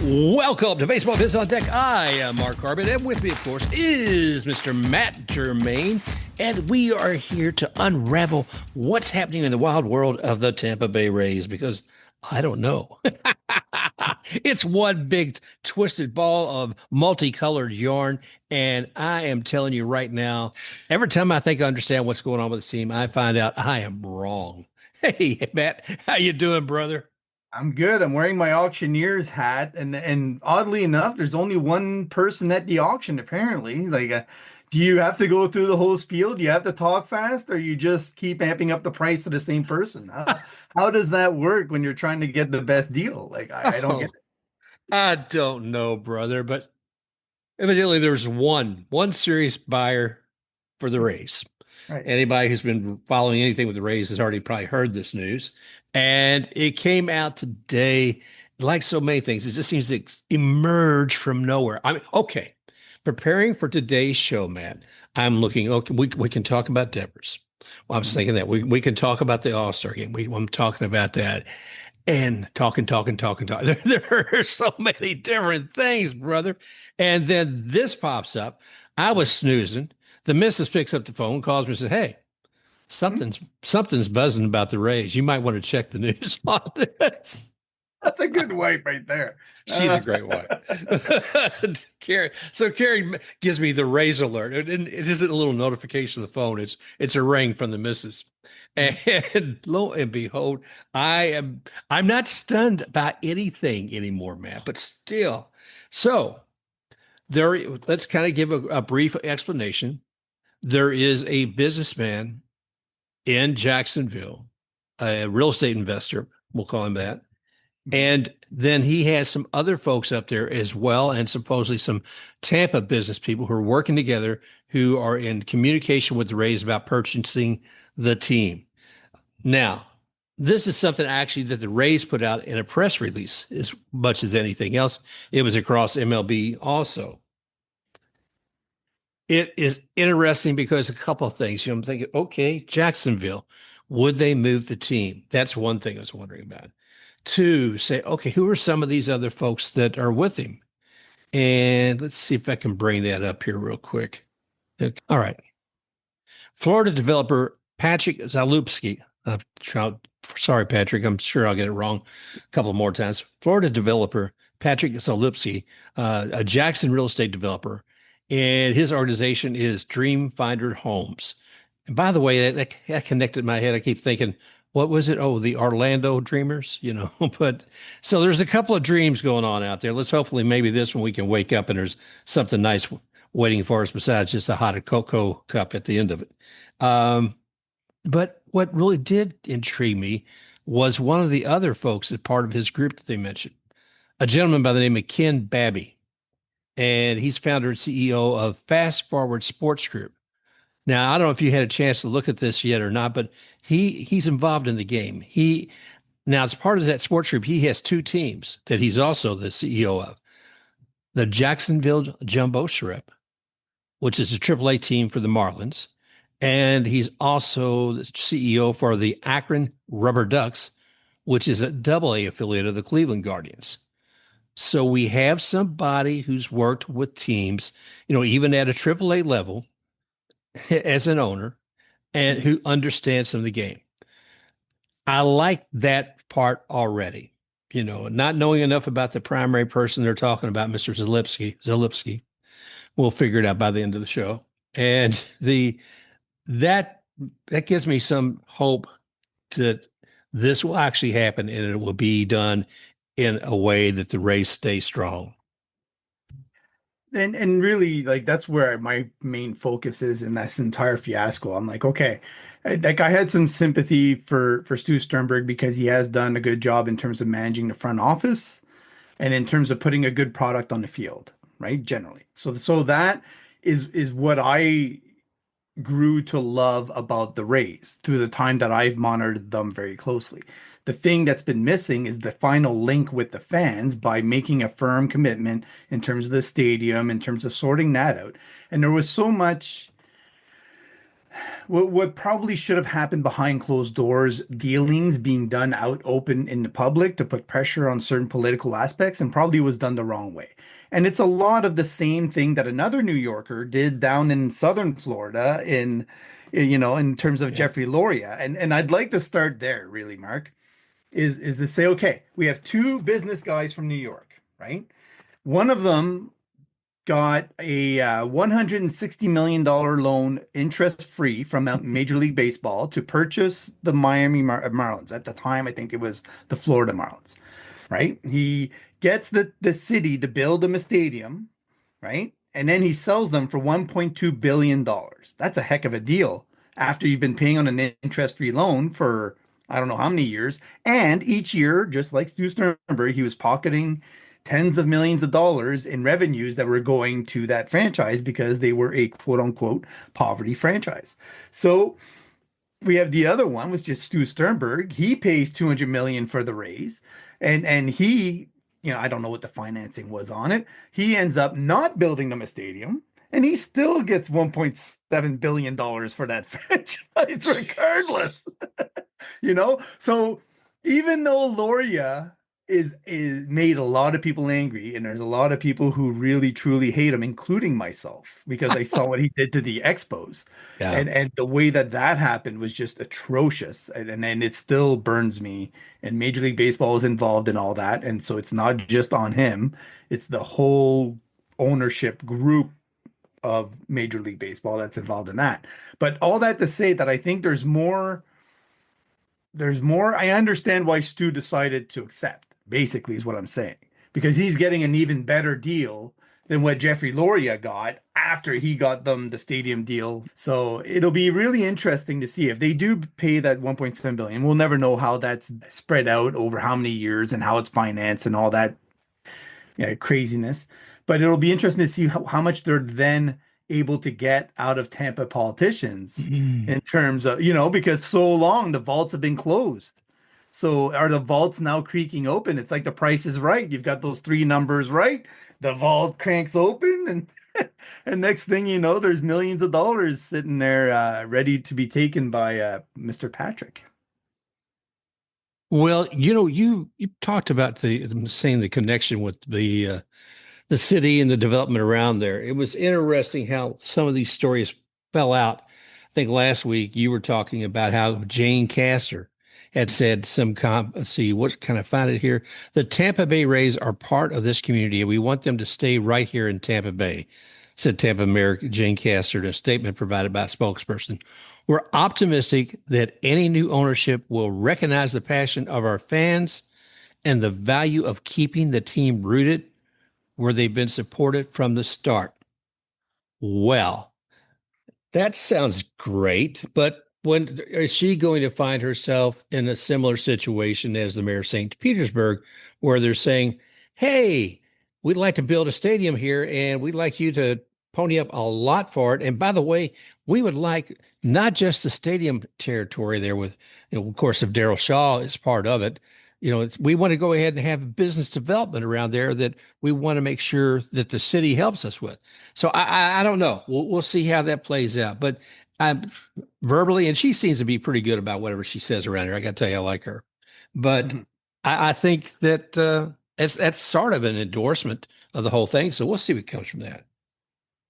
Welcome to Baseball Biz on Deck. I am Mark Carbon, and with me, of course, is Mr. Matt Germain, and we are here to unravel what's happening in the wild world of the Tampa Bay Rays, because I don't know. It's one big twisted ball of multicolored yarn, and I am telling you right now, every time I think I understand what's going on with this team, I find out I am wrong. Hey, Matt, how you doing, brother? I'm good. I'm wearing my auctioneer's hat, and oddly enough, there's only one person at the auction apparently. Do you have to go through the whole spiel? Do you have to talk fast, or you just keep amping up the price to the same person? How does that work when you're trying to get the best deal? I don't get Oh, I don't know, brother, but evidently there's one serious buyer for the Rays. it. Right. Anybody who's been following anything with the Rays has already probably heard this news. And it came out today, like so many things, it just seems to emerge from nowhere. I mean, okay, preparing for today's show, man, I'm looking, okay, we can talk about Devers. Well, I was thinking that we can talk about the All-Star game. I'm talking about that. And talking. There are so many different things, brother. And then this pops up. I was snoozing. The missus picks up the phone, calls me, and says, "Hey, Hmm? something's buzzing about the Rays. You might want to check the news on this." That's a good wife right there. She's a great wife. Carrie. So Carrie gives me the Rays alert. It isn't a little notification on the phone. It's a ring from the missus. And lo and behold, I'm not stunned by anything anymore, man, but still. So there, let's kind of give a brief explanation. There is a businessman in Jacksonville, a real estate investor, we'll call him that. And then he has some other folks up there as well, and supposedly some Tampa business people who are working together who are in communication with the Rays about purchasing the team. Now, this is something actually that the Rays put out in a press release as much as anything else. It was across MLB also. It is interesting because a couple of things. I'm thinking, okay, Jacksonville, would they move the team? That's one thing I was wondering about. Two, say, okay, who are some of these other folks that are with him? And let's see if I can bring that up here real quick. Okay. All right. Florida developer Patrick Zalupski. Sorry, Patrick. I'm sure I'll get it wrong a couple more times. Florida developer Patrick Zalupski, a Jackson real estate developer, and his organization is Dream Finder Homes. And by the way, that connected my head. I keep thinking, what was it? Oh, the Orlando Dreamers, But so there's a couple of dreams going on out there. Let's hopefully maybe this one we can wake up and there's something nice waiting for us besides just a hot cocoa cup at the end of it. But what really did intrigue me was one of the other folks that part of his group that they mentioned, a gentleman by the name of Ken Babby, and he's founder and CEO of Fast Forward Sports Group. Now, I don't know if you had a chance to look at this yet or not, but he's involved in the game. Now, as part of that sports group, he has two teams that he's also the CEO of. The Jacksonville Jumbo Shrimp, which is a AAA team for the Marlins, and he's also the CEO for the Akron Rubber Ducks, which is a AA affiliate of the Cleveland Guardians. So we have somebody who's worked with teams, even at a AAA level as an owner and who understands some of the game. I like that part already. Not knowing enough about the primary person they're talking about, Mr. Zalupski. We'll figure it out by the end of the show. And that gives me some hope that this will actually happen and it will be done in a way that the Rays stay strong. And really, that's where my main focus is in this entire fiasco. I'm like, okay, I had some sympathy for Stu Sternberg because he has done a good job in terms of managing the front office and in terms of putting a good product on the field, right? Generally. So that is what I grew to love about the Rays through the time that I've monitored them very closely. The thing that's been missing is the final link with the fans by making a firm commitment in terms of the stadium, in terms of sorting that out. And there was so much What probably should have happened behind closed doors, dealings being done out open in the public to put pressure on certain political aspects, and probably was done the wrong way. And it's a lot of the same thing that another New Yorker did down in southern Florida in terms of Yeah. Jeffrey Loria. And I'd like to start there, really, Mark, is to say, okay, we have two business guys from New York, right? One of them got a $160 million loan interest free from Major League Baseball to purchase the Miami Marlins. At the time, I think it was the Florida Marlins, right? He gets the city to build him a stadium, right? And then he sells them for $1.2 billion. That's a heck of a deal after you've been paying on an interest-free loan for I don't know how many years. And each year, just like Stu Sternberg, he was pocketing tens of millions of dollars in revenues that were going to that franchise because they were a quote unquote poverty franchise. So we have the other one was just Stu Sternberg. He pays 200 million for the Rays, and he, I don't know what the financing was on it. He ends up not building them a stadium, and he still gets 1.7 billion dollars for that franchise, regardless. So even though Loria is made a lot of people angry, and there's a lot of people who really truly hate him, including myself, because I saw what he did to the Expos, Yeah. and the way that happened was just atrocious, and it still burns me. And Major League Baseball is involved in all that, and so it's not just on him; it's the whole ownership group of Major League Baseball that's involved in that. But all that to say that I think there's more. I understand why Stu decided to accept, basically, is what I'm saying, because he's getting an even better deal than what Jeffrey Loria got after he got them the stadium deal. So it'll be really interesting to see if they do pay that 1.7 billion. We'll never know how that's spread out over how many years and how it's financed and all that, yeah, craziness. But it'll be interesting to see how much they're then able to get out of Tampa politicians Mm. in terms of, because so long the vaults have been closed. So are the vaults now creaking open? It's like the Price is Right. You've got those three numbers right. The vault cranks open, and and next thing you know, there's millions of dollars sitting there ready to be taken by Mr. Patrick. Well, you talked about saying the connection with the city and the development around there. It was interesting how some of these stories fell out. I think last week you were talking about how Jane Castor had said let's see, what can I find it here? The Tampa Bay Rays are part of this community and we want them to stay right here in Tampa Bay, said Tampa Mayor Jane Castor in a statement provided by a spokesperson. We're optimistic that any new ownership will recognize the passion of our fans and the value of keeping the team rooted where they've been supported from the start. Well, that sounds great, but when is she going to find herself in a similar situation as the mayor of St. Petersburg, where they're saying, hey, we'd like to build a stadium here and we'd like you to pony up a lot for it. And by the way, we would like not just the stadium territory there with, of course, if Daryl Shaw is part of it, we want to go ahead and have business development around there that we want to make sure that the city helps us with. So I don't know. We'll see how that plays out. But I'm verbally, and she seems to be pretty good about whatever she says around here. I got to tell you, I like her. But Mhm. I think that that's sort of an endorsement of the whole thing. So we'll see what comes from that.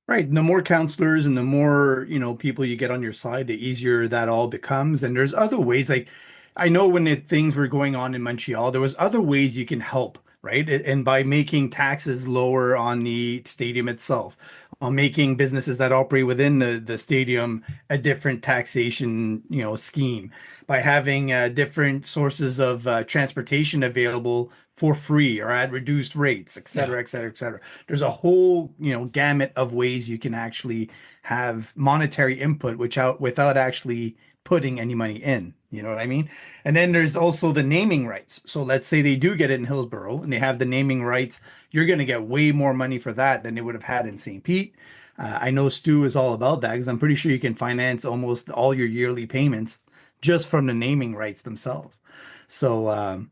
Right. And the more counselors and the more, people you get on your side, the easier that all becomes. And there's other ways. Like I know when things were going on in Montreal, there was other ways you can help, right? And by making taxes lower on the stadium itself, on making businesses that operate within the stadium a different taxation, scheme, by having different sources of transportation available for free or at reduced rates, et Yeah. cetera, et cetera, et cetera. There's a whole, gamut of ways you can actually have monetary input, without actually putting any money in. You know what I mean? And then there's also the naming rights. So let's say they do get it in Hillsborough and they have the naming rights. You're going to get way more money for that than they would have had in St. Pete. I know Stu is all about that because I'm pretty sure you can finance almost all your yearly payments just from the naming rights themselves. So,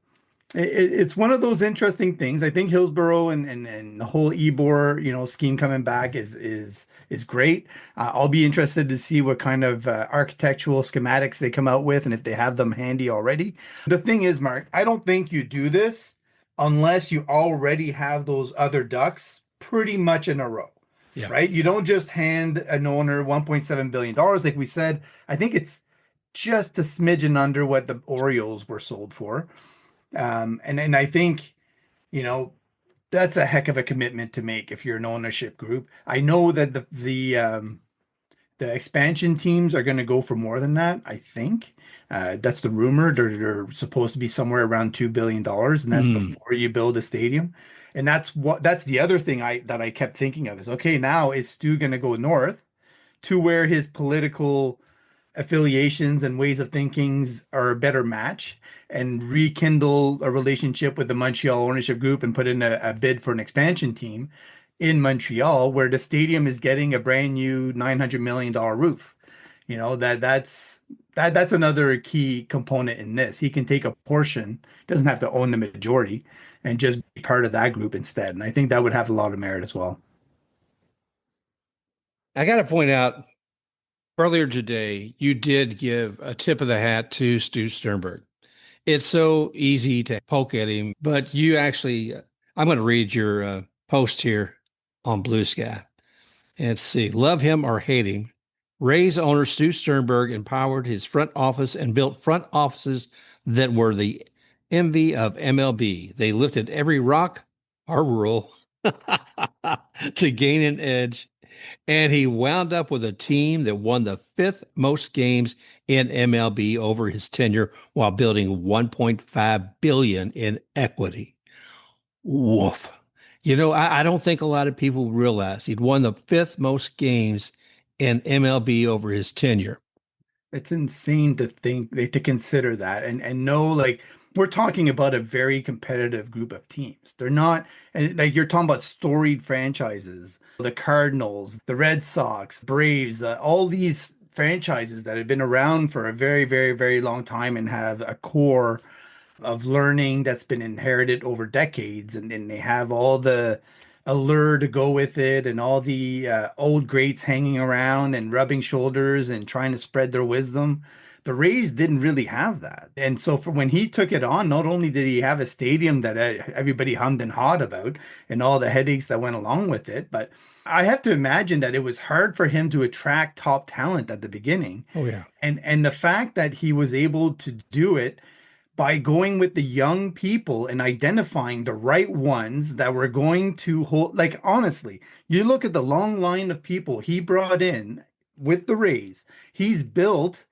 It's one of those interesting things. I think Hillsborough and the whole Ebor, scheme coming back is great. I'll be interested to see what kind of architectural schematics they come out with and if they have them handy already. The thing is, Mark, I don't think you do this unless you already have those other ducks pretty much in a row, Yeah. right? You don't just hand an owner $1.7 billion like we said. I think it's just a smidgen under what the Orioles were sold for. And I think, you know, that's a heck of a commitment to make if you're an ownership group. I know that the expansion teams are going to go for more than that, I think. That's the rumor. They're supposed to be somewhere around $2 billion, and that's Mm. before you build a stadium. And that's the other thing I kept thinking of is okay, now is Stu going to go north to where his political affiliations and ways of thinkings are a better match and rekindle a relationship with the Montreal ownership group and put in a bid for an expansion team in Montreal where the stadium is getting a brand new $900 million roof. That's another key component in this. He can take a portion, doesn't have to own the majority, and just be part of that group instead. And I think that would have a lot of merit as well. I got to point out earlier today, you did give a tip of the hat to Stu Sternberg. It's so easy to poke at him, but you actually, I'm going to read your post here on Blue Sky. And let's see, love him or hate him. Rays owner Stu Sternberg empowered his front office and built front offices that were the envy of MLB. They lifted every rock or rule to gain an edge, and he wound up with a team that won the fifth most games in MLB over his tenure while building 1.5 billion in equity. Woof. I don't think a lot of people realize he'd won the fifth most games in MLB over his tenure. It's insane to think to consider that and know like we're talking about a very competitive group of teams. They're not and like you're talking about storied franchises, the Cardinals, the Red Sox, Braves, all these franchises that have been around for a very, very, very long time and have a core of learning that's been inherited over decades, and they have all the allure to go with it and all the old greats hanging around and rubbing shoulders and trying to spread their wisdom. The Rays didn't really have that. And so for when he took it on, not only did he have a stadium that everybody hummed and hawed about and all the headaches that went along with it, but I have to imagine that it was hard for him to attract top talent at the beginning. Oh, yeah. And the fact that he was able to do it by going with the young people and identifying the right ones that were going to hold, like honestly, you look at the long line of people he brought in with the Rays, he's built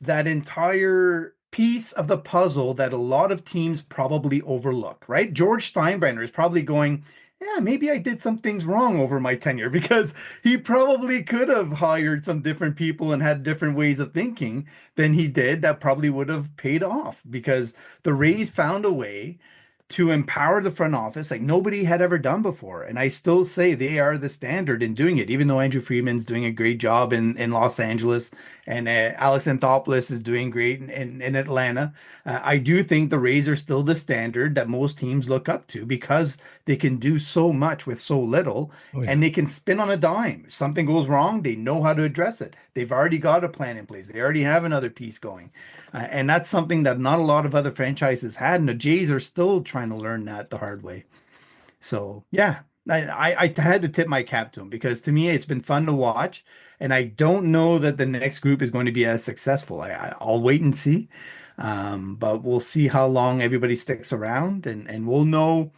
that entire piece of the puzzle that a lot of teams probably overlook, right? George Steinbrenner is probably going, yeah, maybe I did some things wrong over my tenure because he probably could have hired some different people and had different ways of thinking than he did that probably would have paid off because the Rays found a way to empower the front office like nobody had ever done before. And I still say they are the standard in doing it, even though Andrew Friedman's doing a great job in Los Angeles and Alex Anthopoulos is doing great in Atlanta. I do think the Rays are still the standard that most teams look up to because they can do so much with so little Oh, yeah. and they can spin on a dime. If something goes wrong, they know how to address it. They've already got a plan in place. They already have another piece going. And that's something that not a lot of other franchises had. And the Jays are still trying to learn that the hard way. So, yeah, I had to tip my cap to him because to me, it's been fun to watch. And I don't know that the next group is going to be as successful. I'll wait and see. But we'll see how long everybody sticks around and we'll know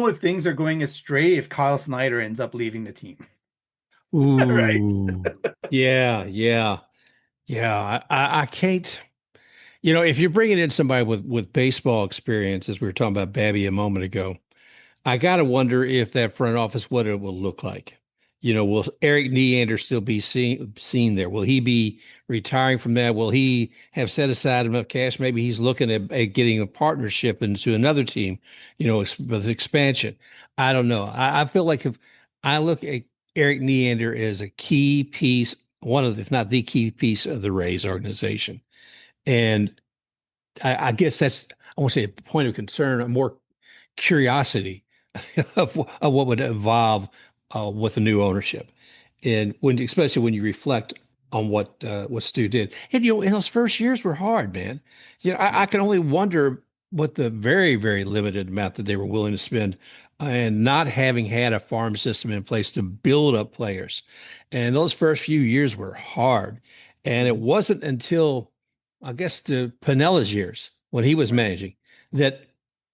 if things are going astray if Kyle Snyder ends up leaving the team. Right. Ooh. Yeah, yeah, yeah. I can't. If you're bringing in somebody with baseball experience, as we were talking about Babby a moment ago, I got to wonder if that front office, what it will look like. Will Eric Neander still be seen there? Will he be retiring from that? Will he have set aside enough cash? Maybe he's looking at getting a partnership into another team, with expansion. I don't know. I feel like if I look at Eric Neander as a key piece, one of, if not the key piece of the Rays organization. And I guess won't say a point of concern, a more curiosity of what would evolve with the new ownership, and when especially when you reflect on what Stu did. And in those first years were hard, man. I can only wonder what the very limited amount that they were willing to spend, and not having had a farm system in place to build up players. And those first few years were hard. And it wasn't until I guess the Pinella's years when he was managing that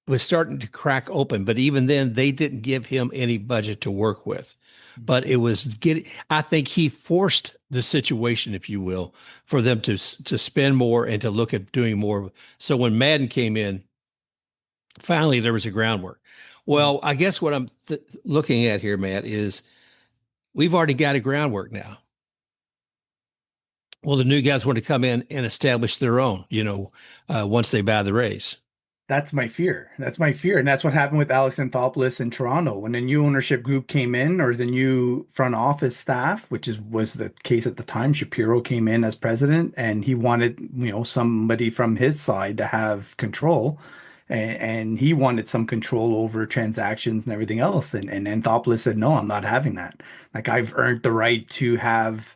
was starting to crack open. But even then, they didn't give him any budget to work with. But it was I think he forced the situation, if you will, for them to spend more and to look at doing more. So when Madden came in, finally there was a groundwork. Well, I guess what I'm looking at here, Matt, is we've already got a groundwork now. Well, the new guys want to come in and establish their own, once they buy the Rays. That's my fear. That's my fear. And that's what happened with Alex Anthopoulos in Toronto. When the new ownership group came in, or the new front office staff, which was the case at the time, Shapiro came in as president, and he wanted, somebody from his side to have control. And he wanted some control over transactions and everything else. And Anthopoulos said, no, I'm not having that. Like, I've earned the right to have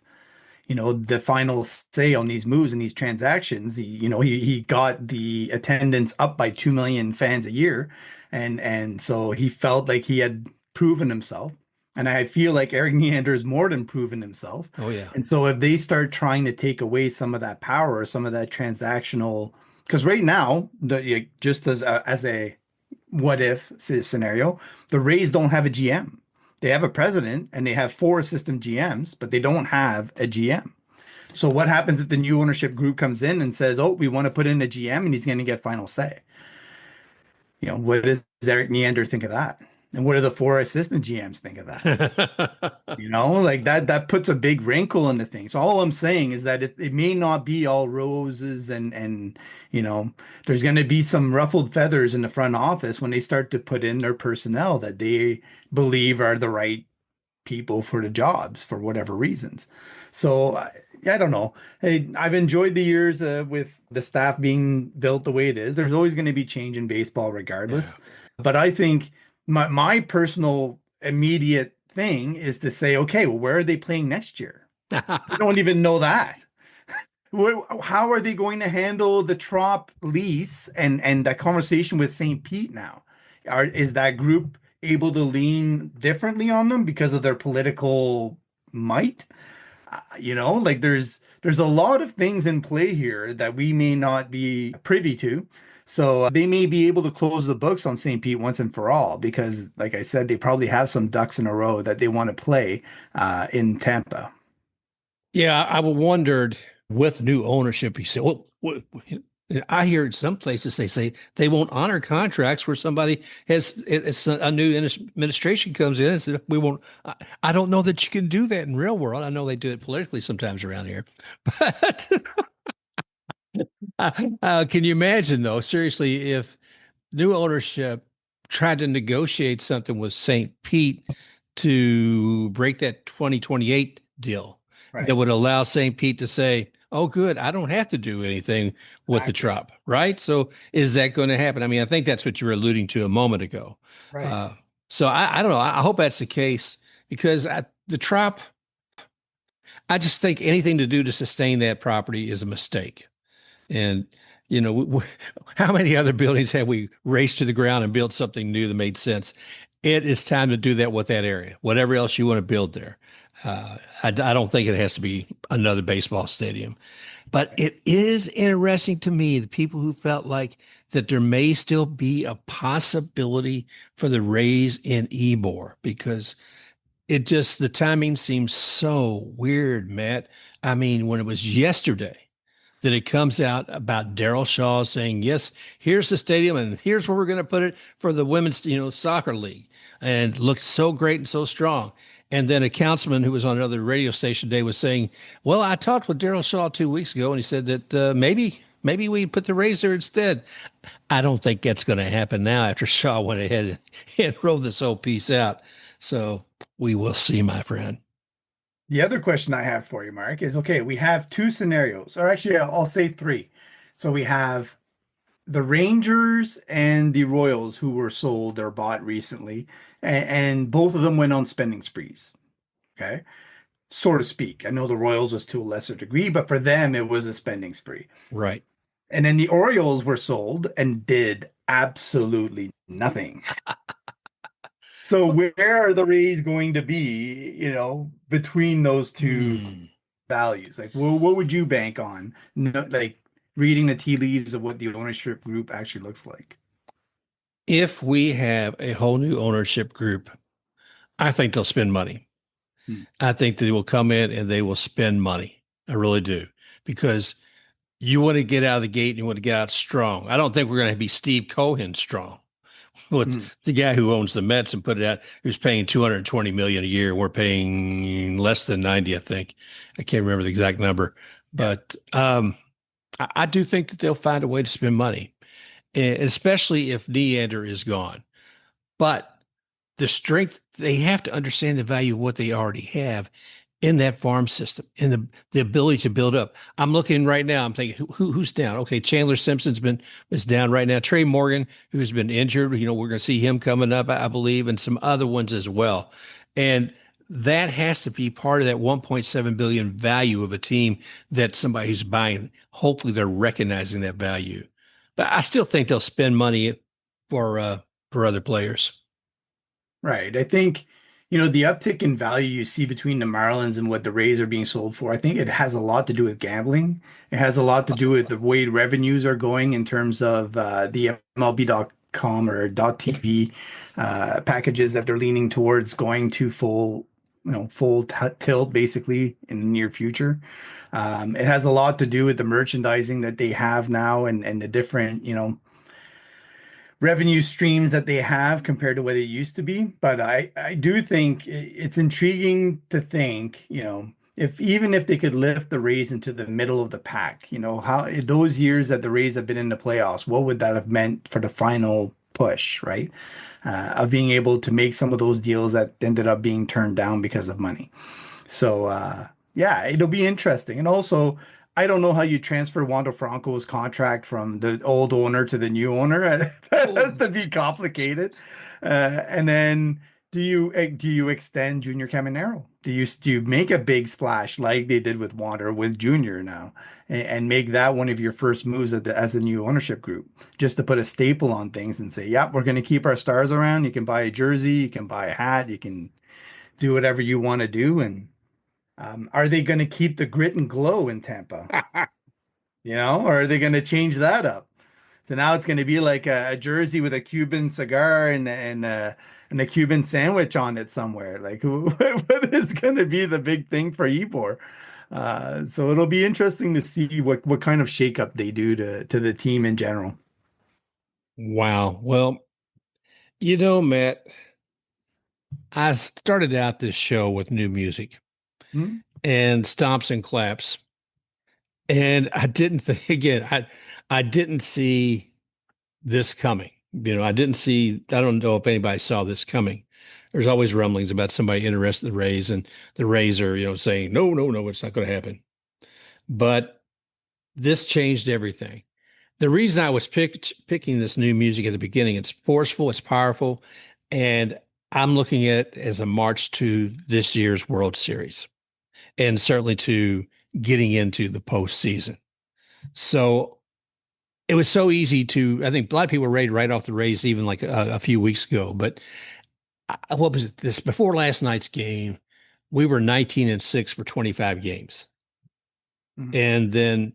the final say on these moves and these transactions. He got the attendance up by 2 million fans a year. And so he felt like he had proven himself. And I feel like Eric Neander has more than proven himself. Oh, yeah. And so if they start trying to take away some of that power, some of that transactional, because right now, just as a what if scenario, the Rays don't have a GM. They have a president and they have 4 assistant GMs, but they don't have a GM. So what happens if the new ownership group comes in and says, "Oh, we want to put in a GM and he's going to get final say"? What does Eric Neander think of that? And what do the 4 assistant GMs think of that? Like that puts a big wrinkle in the thing. So all I'm saying is that it may not be all roses, and there's going to be some ruffled feathers in the front office when they start to put in their personnel that they believe are the right people for the jobs for whatever reasons. So I don't know. Hey, I've enjoyed the years with the staff being built the way it is. There's always going to be change in baseball regardless. Yeah. But I think my personal immediate thing is to say, okay, well, where are they playing next year? We don't even know that. How are they going to handle the Trop lease and that conversation with St. Pete now? Is that group able to lean differently on them because of their political might? Like there's a lot of things in play here that we may not be privy to. So they may be able to close the books on St. Pete once and for all, because like I said, they probably have some ducks in a row that they want to play in Tampa. Yeah, I wondered with new ownership, you say, well, I hear in some places they say they won't honor contracts where somebody it's a new administration comes in and says, we won't. I don't know that you can do that in real world. I know they do it politically sometimes around here, but can you imagine though, seriously, if new ownership tried to negotiate something with St. Pete to break that 2028 deal Right. that would allow St. Pete to say, oh, good, I don't have to do anything with the Trop, right? So is that going to happen? I mean, I think that's what you were alluding to a moment ago. Right. So I don't know. I hope that's the case, because the Trop, I just think anything to do to sustain that property is a mistake. And, how many other buildings have we raced to the ground and built something new that made sense? It is time to do that with that area, whatever else you want to build there. I don't think it has to be another baseball stadium, but it is interesting to me, the people who felt like that there may still be a possibility for the Rays in Ybor, because the timing seems so weird, Matt. I mean, when it was yesterday that it comes out about Daryl Shaw saying, yes, here's the stadium and here's where we're going to put it for the women's, soccer league, and it looked so great and so strong. And then a councilman who was on another radio station today was saying, well, I talked with Daryl Shaw 2 weeks ago, and he said that maybe we put the Rays there instead. I don't think that's going to happen now after Shaw went ahead and wrote this whole piece out. So we will see, my friend. The other question I have for you, Mark, is okay, we have 2 scenarios, or actually, I'll say 3. So we have the Rangers and the Royals, who were sold or bought recently, and both of them went on spending sprees. Okay, so to speak. I know the Royals was to a lesser degree, but for them it was a spending spree. Right. And then the Orioles were sold and did absolutely nothing. So where are the Rays going to be, between those two Hmm. values? Like, what would you bank on? No, like reading the tea leaves of what the ownership group actually looks like. If we have a whole new ownership group, I think they'll spend money. Hmm. I think they will come in and they will spend money. I really do. Because you want to get out of the gate and you want to get out strong. I don't think we're going to be Steve Cohen strong. With Hmm. the guy who owns the Mets and put it out, who's paying 220 million a year. We're paying less than 90, I think. I can't remember the exact number, Yeah. but I do think that they'll find a way to spend money, especially if Neander is gone. But the strength, they have to understand the value of what they already have in that farm system and the ability to build up. I'm looking right now. I'm thinking, who's down? Okay, Chandler Simpson's been is down right now. Trey Morgan, who's been injured, we're going to see him coming up, I believe, and some other ones as well. And that has to be part of that 1.7 billion value of a team that somebody who's buying. Hopefully, they're recognizing that value. But I still think they'll spend money for other players. Right. I think, the uptick in value you see between the Marlins and what the Rays are being sold for, I think it has a lot to do with gambling. It has a lot to do with the way revenues are going in terms of the MLB.com or .TV packages that they're leaning towards going to full tilt basically in the near future. It has a lot to do with the merchandising that they have now and the different, revenue streams that they have compared to what it used to be. But I do think it's intriguing to think, if even if they could lift the Rays into the middle of the pack, how those years that the Rays have been in the playoffs, what would that have meant for the final push, right? Of being able to make some of those deals that ended up being turned down because of money. So yeah, it'll be interesting. And also, I don't know how you transfer Wander Franco's contract from the old owner to the new owner. That has Oh, to be complicated. And then do you extend Junior Caminero? Do you make a big splash like they did with Wander with Junior now, and make that one of your first moves as a new ownership group, just to put a staple on things and say, "Yep, we're going to keep our stars around. You can buy a jersey, you can buy a hat, you can do whatever you want to do." And are they going to keep the grit and glow in Tampa? Or are they going to change that up? So now it's going to be like a jersey with a Cuban cigar and a Cuban sandwich on it somewhere. Like, what is going to be the big thing for Ybor? So it'll be interesting to see what kind of shakeup they do to the team in general. wow. Well, Matt, I started out this show with new music Hmm? and stomps and claps. And I didn't think again, I didn't see this coming. I don't know if anybody saw this coming. There's always rumblings about somebody interested in the Rays, and the Rays are, saying, no, no, no, it's not going to happen. But this changed everything. The reason I was picking this new music at the beginning, it's forceful, it's powerful, and I'm looking at it as a march to this year's World Series and certainly to getting into the postseason. So it was so easy I think a lot of people were ready to write off the Rays even like a few weeks ago. But what was it? Before last night's game, we were 19-6 for 25 games. Mhm. And then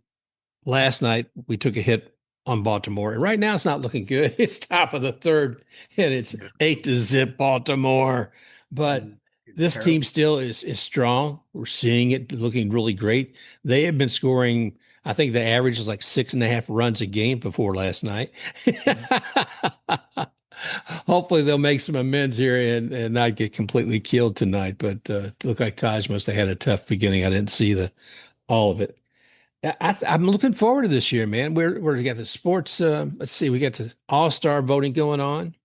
last night we took a hit on Baltimore. And right now it's not looking good. It's top of the third and it's Yeah. 8-0 Baltimore. But It's this team terrible. still is strong. We're seeing it looking really great. They have been scoring, I think the average is like 6.5 runs a game before last night. Mhm. Hopefully they'll make some amends here and not get completely killed tonight. But it looked like Taj must have had a tough beginning. I didn't see the all of it. I'm looking forward to this year, man. We got the sports. Let's see, we got the All-Star voting going on,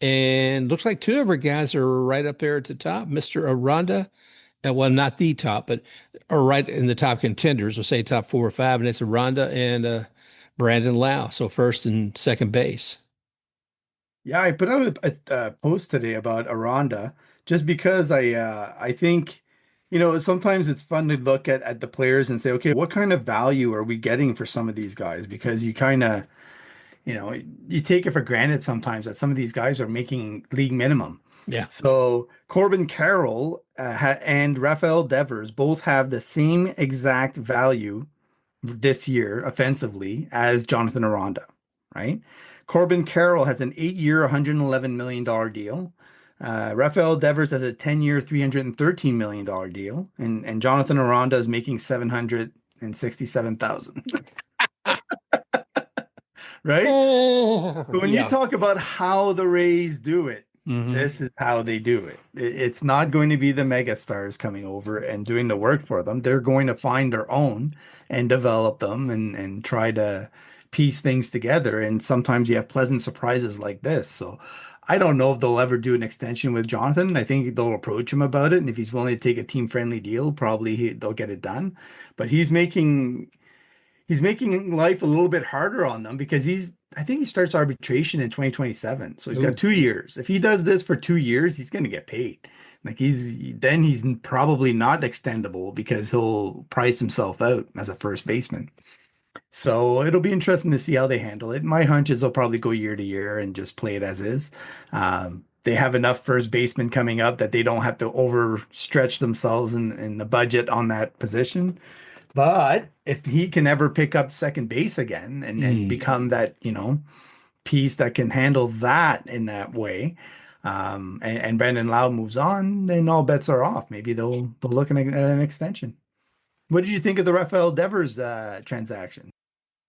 and looks like two of our guys are right up there at the top. Mr. Aranda, well, not the top, but are right in the top contenders. We'll say top 4 or 5, and it's Aranda and Brandon Lau, so first and second base. Yeah, I put out a post today about Aranda just because I think, sometimes it's fun to look at the players and say, okay, what kind of value are we getting for some of these guys? Because you kind of, you take it for granted sometimes that some of these guys are making league minimum. Yeah. So Corbin Carroll and Rafael Devers both have the same exact value this year offensively as Jonathan Aranda, right? Corbin Carroll has an 8-year, $111 million deal. Rafael Devers has a 10-year, $313 million deal. And Jonathan Aranda is making 767,000, right? But when you Yeah. talk about how the Rays do it, Hmm. this is how they do it. It's not going to be the mega stars coming over and doing the work for them. They're going to find their own and develop them and try to piece things together. And sometimes you have pleasant surprises like this. So I don't know if they'll ever do an extension with Jonathan. I think they'll approach him about it. And if he's willing to take a team-friendly deal, probably they'll get it done. But he's making life a little bit harder on them because I think he starts arbitration in 2027. So he's got Ooh. 2 years. If he does this for 2 years, he's going to get paid. Like he's probably not extendable because he'll price himself out as a first baseman. So it'll be interesting to see how they handle it. My hunch is they'll probably go year to year and just play it as is. They have enough first basemen coming up that they don't have to overstretch themselves in the budget on that position. But if he can ever pick up second base again and Mm. become that, piece that can handle that in that way, and Brandon Lau moves on, then all bets are off. Maybe they'll look at an extension. What did you think of the Rafael Devers transaction?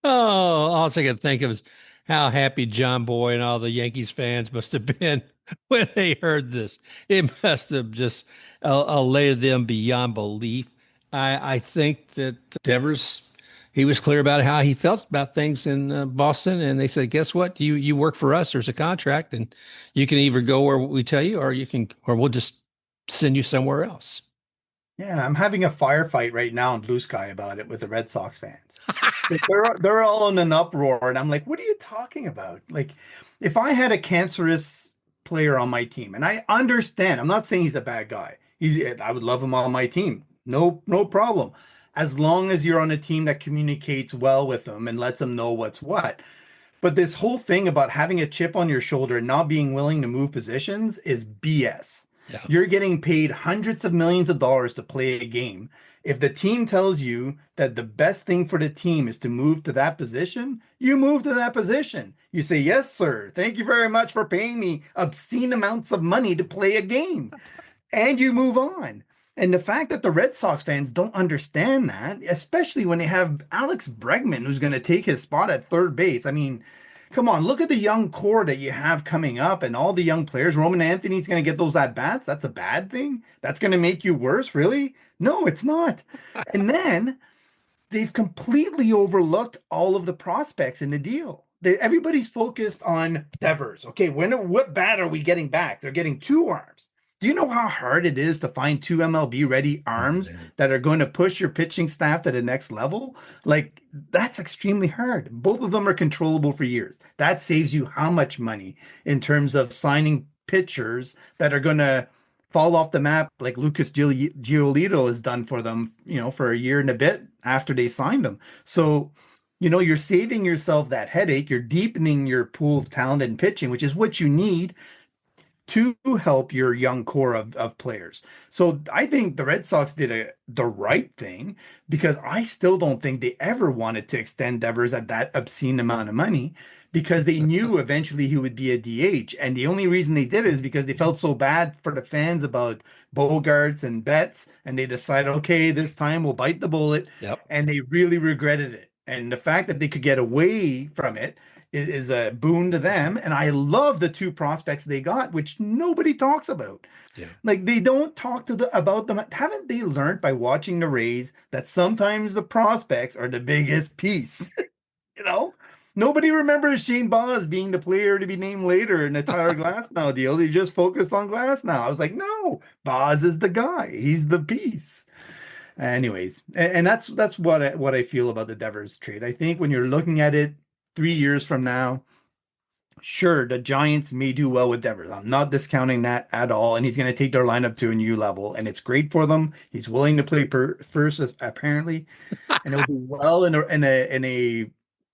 Oh, all I can think of is how happy John Boy and all the Yankees fans must have been when they heard this. It must have just elated them beyond belief. I think that Devers, he was clear about how he felt about things in Boston, and they said, "Guess what? You work for us. There's a contract, and you can either go where we tell you, or we'll just send you somewhere else." Yeah, I'm having a firefight right now in Blue Sky about it with the Red Sox fans. They're all in an uproar, and I'm like, what are you talking about? Like, if I had a cancerous player on my team, and I understand, I'm not saying he's a bad guy. I would love him on my team. No problem. As long as you're on a team that communicates well with them and lets them know what's what. But this whole thing about having a chip on your shoulder and not being willing to move positions is BS. Yeah. You're getting paid hundreds of millions of dollars to play a game. If the team tells you that the best thing for the team is to move to that position, you move to that position. You say, "Yes, sir. Thank you very much for paying me obscene amounts of money to play a game." And you move on. And the fact that the Red Sox fans don't understand that, especially when they have Alex Bregman, who's going to take his spot at third base. I mean, come on, look at the young core that you have coming up and all the young players. Roman Anthony's going to get those at bats. That's a bad thing. That's going to make you worse, really? No, it's not. And then they've completely overlooked all of the prospects in the deal. Everybody's focused on Devers. Okay, what bat are we getting back? They're getting two arms. Do you know how hard it is to find two MLB ready arms that are going to push your pitching staff to the next level? Like, that's extremely hard. Both of them are controllable for years. That saves you how much money in terms of signing pitchers that are going to fall off the map like Lucas Giolito has done for them, for a year and a bit after they signed him. So, you're saving yourself that headache. You're deepening your pool of talent and pitching, which is what you need to help your young core of players. So I think the Red Sox did the right thing because I still don't think they ever wanted to extend Devers at that obscene amount of money because they knew eventually he would be a DH. And the only reason they did it is because they felt so bad for the fans about Bogarts and Betts. And they decided, okay, this time we'll bite the bullet. Yep. And they really regretted it. And the fact that they could get away from it is a boon to them. And I love the two prospects they got, which nobody talks about. Yeah. Like they don't talk about them. Haven't they learned by watching the Rays that sometimes the prospects are the biggest piece? you know, Nobody remembers Shane Baz being the player to be named later in the Tyler Glasnow deal. They just focused on Glasnow. I was like, no, Baz is the guy. He's the piece. Anyways, and that's what I feel about the Devers trade. I think when you're looking at it 3 years from now, sure, the Giants may do well with Devers. I'm not discounting that at all, and he's going to take their lineup to a new level, and it's great for them. He's willing to play first, apparently, and he'll do well in a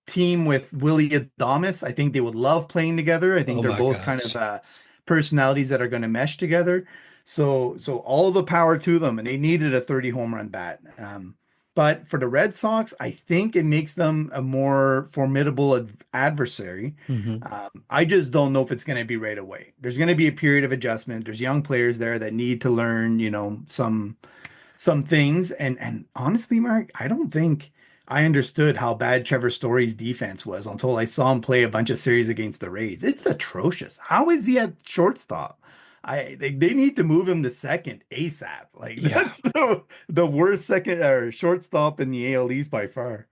team with Willie Adames. I think they would love playing together. I think Oh they're my both kind of gosh. personalities that are going to mesh together. So all the power to them, and they needed a 30 home run bat. But for the Red Sox, I think it makes them a more formidable adversary. Hmm. I just don't know if it's going to be right away. There's going to be a period of adjustment. There's young players there that need to learn, some things. And honestly, Mark, I don't think I understood how bad Trevor Story's defense was until I saw him play a bunch of series against the Rays. It's atrocious. How is he at shortstop? They need to move him to second ASAP. Like Yeah. that's the worst second or shortstop in the AL East by far.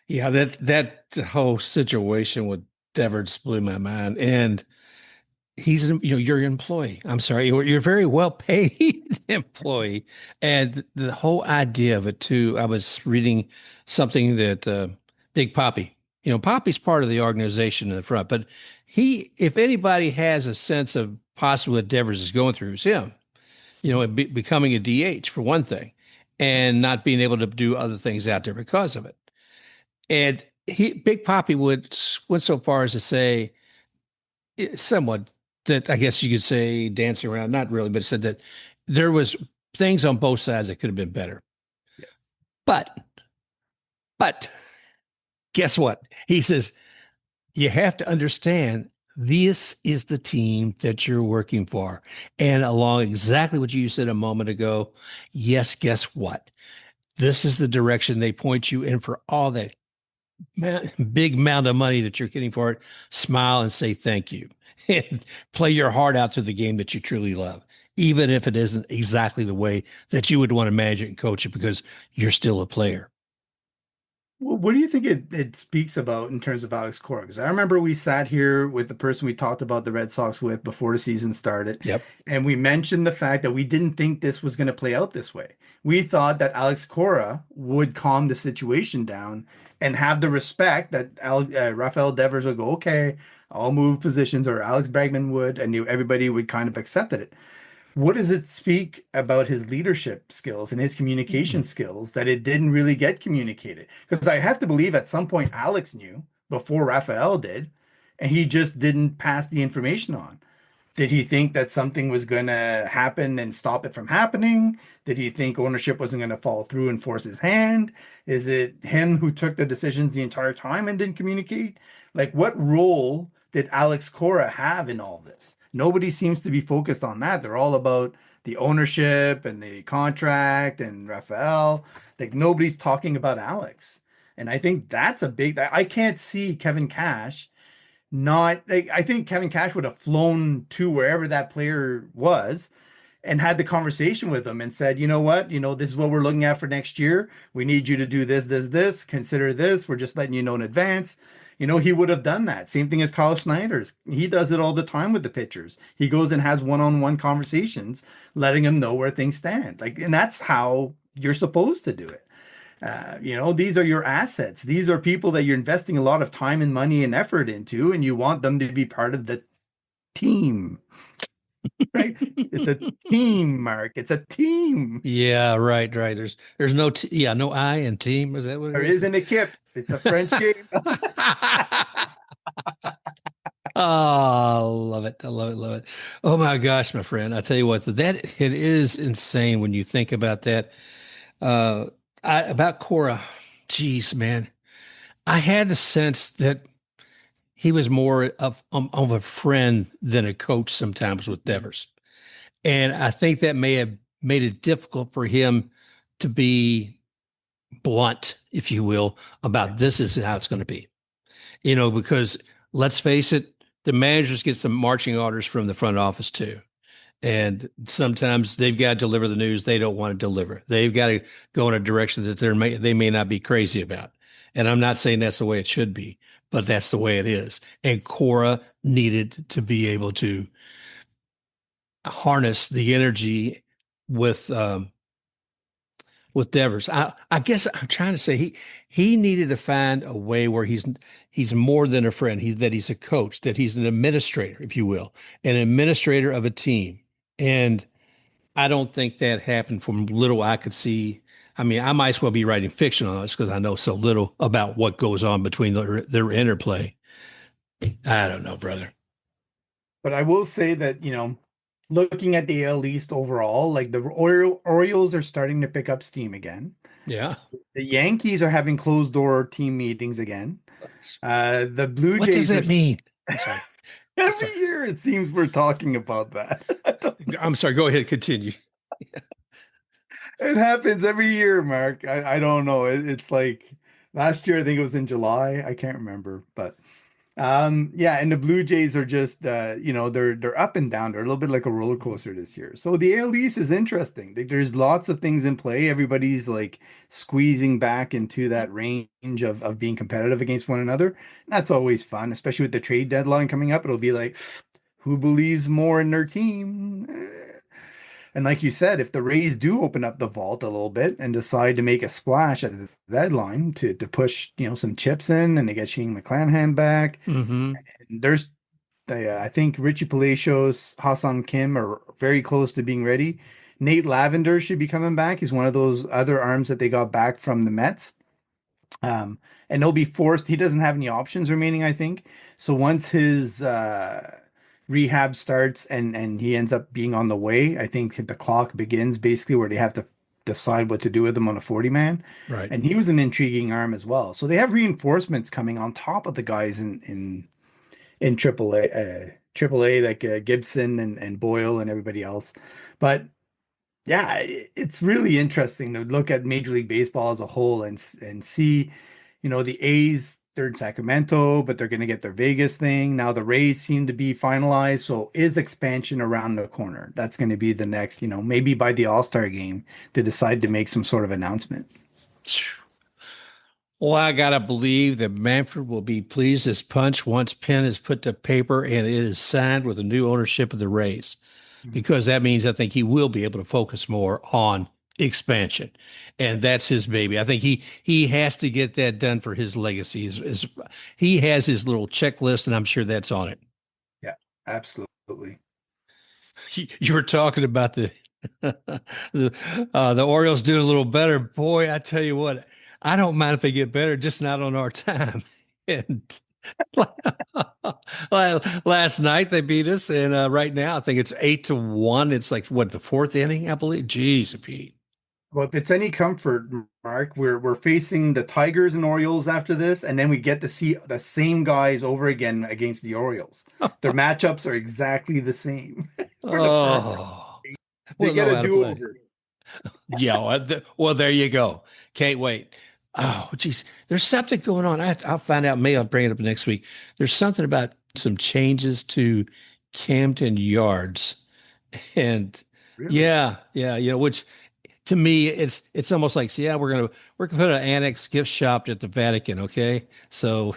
Yeah, that whole situation with Devers blew my mind. And you're an employee. I'm sorry, you're a very well paid employee. And the whole idea of it too, I was reading something that Big Poppy, Poppy's part of the organization in the front, but if anybody has a sense of possibly what Devers is going through, it's him. Becoming a DH for one thing, and not being able to do other things out there because of it. And Big Poppy went so far as to say, somewhat, that I guess you could say dancing around, not really, but it said that there was things on both sides that could have been better. Yes. But, but guess what? He says, you have to understand this is the team that you're working for. And along exactly what you said a moment ago, yes, guess what? This is the direction they point you in for all that big amount of money that you're getting for it. Smile and say thank you and play your heart out to the game that you truly love, even if it isn't exactly the way that you would want to manage it and coach it, because you're still a player. Well, what do you think it speaks about in terms of Alex Cora? Because I remember we sat here with the person we talked about the Red Sox with before the season started, Yep. and we mentioned the fact that we didn't think this was going to play out this way. We thought that Alex Cora would calm the situation down and have the respect that Rafael Devers would go, okay, I'll move positions, or Alex Bregman would, and everybody would kind of accepted it. What does it speak about his leadership skills and his communication skills that it didn't really get communicated? Because I have to believe at some point Alex knew before Rafael did, and he just didn't pass the information on. Did he think that something was going to happen and stop it from happening? Did he think ownership wasn't going to follow through and force his hand? Is it him who took the decisions the entire time and didn't communicate? Like, what role did Alex Cora have in all this? Nobody seems to be focused on that. They're all about the ownership and the contract and Rafael. Like, nobody's talking about Alex. And I think that's a big, I can't see Kevin Cash not like, I think Kevin Cash would have flown to wherever that player was and had the conversation with them and said, you know what, this is what we're looking at for next year. We need you to do this, consider this. We're just letting you know in advance. He would have done that. Same thing as Kyle Schneider's. He does it all the time with the pitchers. He goes and has one-on-one conversations, letting them know where things stand. Like, and that's how you're supposed to do it. These are your assets. These are people that you're investing a lot of time and money and effort into, and you want them to be part of the team, right? It's a team, Mark. It's a team. Yeah, right, right. There's no no I in team. Is that what it There is? isn't a kip. It's a French game. Oh, love it. I love it. Love it. Oh my gosh, my friend. I tell you what, that it is insane when you think about that. Uh about Cora. Jeez, man. I had the sense that he was more of a friend than a coach sometimes with Devers. And I think that may have made it difficult for him to be blunt, if you will, Yeah. about this is how it's going to be. Because let's face it, the managers get some marching orders from the front office too. And sometimes they've got to deliver the news they don't want to deliver. They've got to go in a direction that they may not be crazy about. And I'm not saying that's the way it should be, but that's the way it is. And Cora needed to be able to harness the energy with with Devers. I guess I'm trying to say he needed to find a way where he's more than a friend. He's a coach, that he's an administrator, if you will, an administrator of a team. And I don't think that happened from little I could see. I mean, I might as well be writing fiction on this because I know so little about what goes on between their interplay. I don't know, brother. But I will say that, looking at the AL East overall, like the Orioles are starting to pick up steam again. Yeah. The Yankees are having closed door team meetings again. The Blue What does Jays are that mean? I'm sorry. I'm every sorry. year it seems we're talking about that. I'm sorry. Go ahead. Continue. It happens every year, Mark. I don't know. It's like last year, I think it was in July. I can't remember, but yeah, and the Blue Jays are just they're up and down. They're a little bit like a roller coaster this year. So the AL East is interesting. There's lots of things in play. Everybody's like squeezing back into that range of being competitive against one another. That's always fun, especially with the trade deadline coming up. It'll be like, who believes more in their team? And like you said, if the Rays do open up the vault a little bit and decide to make a splash at the deadline to push, some chips in, and they get Shane McClanahan back, Mm-hmm. there's I think Richie Palacios, Hassan Kim are very close to being ready. Nate Lavender should be coming back. He's one of those other arms that they got back from the Mets. And he'll be forced. He doesn't have any options remaining, I think. So once his rehab starts and he ends up being on the way, I think the clock begins basically where they have to decide what to do with him on a 40 man. Right. And he was an intriguing arm as well. So they have reinforcements coming on top of the guys in AAA like Gibson and Boyle and everybody else. But yeah, it's really interesting to look at Major League Baseball as a whole and see, the A's, they're in Sacramento, but they're going to get their Vegas thing. Now the Rays seem to be finalized. So is expansion around the corner? That's going to be the next, maybe by the All-Star game to decide to make some sort of announcement. Well, I gotta believe that Manfred will be pleased as punch once pen is put to paper and it is signed with the new ownership of the Rays, because that means I think he will be able to focus more on expansion, and that's his baby. I think he has to get that done for his legacy. He has his little checklist, and I'm sure that's on it. Yeah, absolutely. You were talking about the the Orioles doing a little better. Boy, I tell you what, I don't mind if they get better, just not on our time. And last night they beat us, and right now I think it's 8-1. It's like what, the fourth inning, I believe. Jeez, Pete. Well, if it's any comfort, Mark, we're facing the Tigers and Orioles after this, and then we get to see the same guys over again against the Orioles. Their matchups are exactly the same for the first. Oh, They we'll get know a how to play. do-over. Yeah, well, there you go. Can't wait. Oh, geez, there's something going on. I'll find out. Maybe I'll bring it up next week. There's something about some changes to Camden Yards, and Really? yeah, which to me it's almost like, yeah, we're gonna put an annex gift shop at the Vatican, okay? So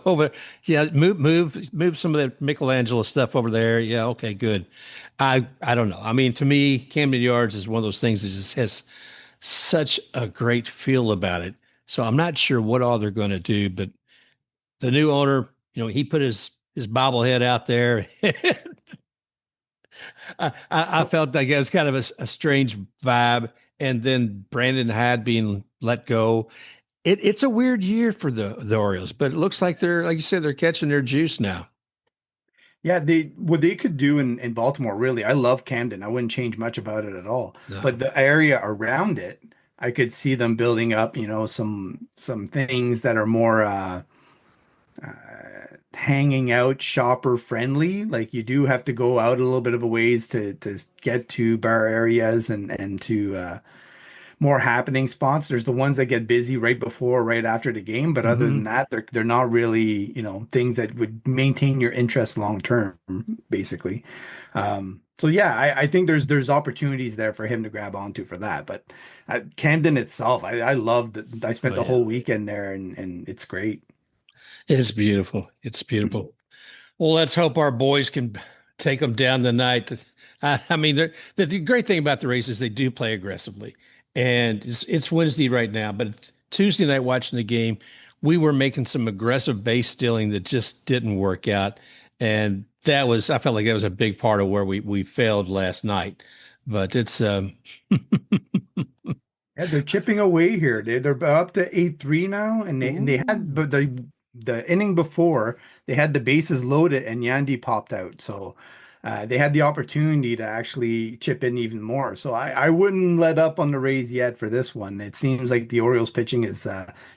over, yeah, move some of that Michelangelo stuff over there. Yeah, okay, good. I don't know. I mean, to me, Camden Yards is one of those things that just has such a great feel about it. So I'm not sure what all they're going to do, but the new owner, he put his bobblehead out there. I felt like it was kind of a strange vibe. And then Brandon Hyde being let go. It's a weird year for the Orioles, but it looks like they're, like you said, they're catching their juice now. Yeah, what they could do in Baltimore, really, I love Camden. I wouldn't change much about it at all. But No. the area around it, I could see them building up, some things that are more uh, hanging out shopper friendly. Like you do have to go out a little bit of a ways to get to bar areas and to more happening spots. There's the ones that get busy right before, right after the game, but other than Hmm. that, they're not really, things that would maintain your interest long term, basically. So yeah, I think there's opportunities there for him to grab onto for that. But Camden itself, I loved it. I spent Oh the yeah, whole weekend there, and it's great. it's beautiful. It's beautiful. Well, let's hope our boys can take them down the night. I mean, the great thing about the Rays is they do play aggressively, And it's Wednesday right now, but Tuesday night watching the game, we were making some aggressive base stealing that just didn't work out. And I felt like that was a big part of where we failed last night. But it's Yeah, they're chipping away here. They're up to 8-3 now, and they had Ooh. but the inning before they had the bases loaded and Yandy popped out. So they had the opportunity to actually chip in even more. So I wouldn't let up on the Rays yet for this one. It seems like the Orioles pitching is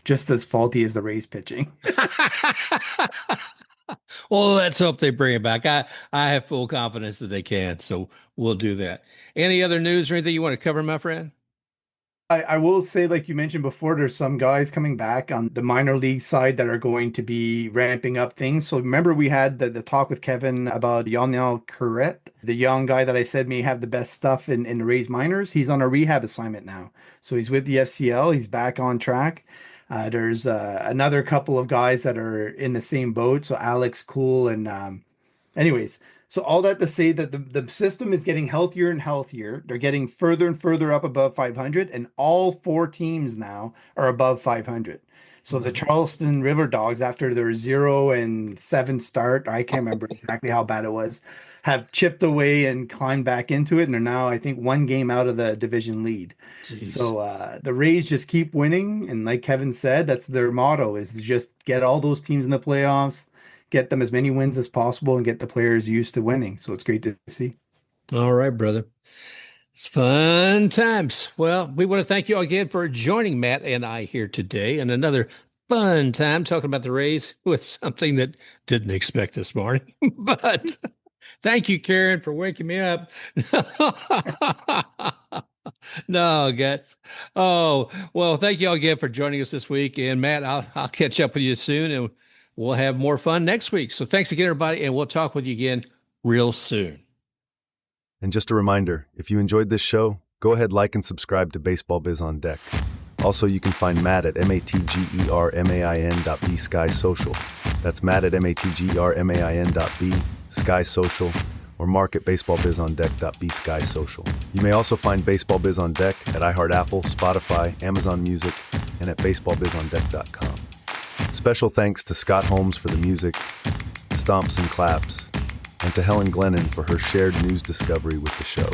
just as faulty as the Rays pitching. Well, let's hope they bring it back. I have full confidence that they can, so we'll do that. Any other news or anything you want to cover, my friend? I will say, like you mentioned before, there's some guys coming back on the minor league side that are going to be ramping up things. So remember we had the talk with Kevin about Yonel Correct, the young guy that I said may have the best stuff in the Rays minors. He's on a rehab assignment now. So he's with the FCL. He's back on track. There's another couple of guys that are in the same boat. So Alex Cool and anyways, so all that to say that the system is getting healthier and healthier. They're getting further and further up above 500, and all four teams now are above 500. So the Mhm. Charleston River Dogs, after their 0-7 start, I can't remember exactly how bad it was, have chipped away and climbed back into it, and they're now, I think, one game out of the division lead. Jeez. So the Rays just keep winning, and like Kevin said, that's their motto: is to just get all those teams in the playoffs, get them as many wins as possible, and get the players used to winning. So it's great to see. All right, brother. It's fun times. Well, we want to thank you all again for joining Matt and I here today and another fun time talking about the Rays with something that didn't expect this morning. But thank you, Karen, for waking me up. No, guys. Oh, well, thank you all again for joining us this week. And Matt, I'll catch up with you soon and we'll have more fun next week. So thanks again, everybody, and we'll talk with you again real soon. And just a reminder, if you enjoyed this show, go ahead, like, and subscribe to Baseball Biz on Deck. Also, you can find Matt at matgermain.b Sky Social. That's Matt at matgermain.b Sky Social, or Mark at baseballbizondeck.b Sky Social. You may also find Baseball Biz on Deck at iHeartApple, Spotify, Amazon Music, and at baseballbizondeck.com. Special thanks to Scott Holmes for the music, Stomps and Claps, and to Helen Glennon for her shared news discovery with the show.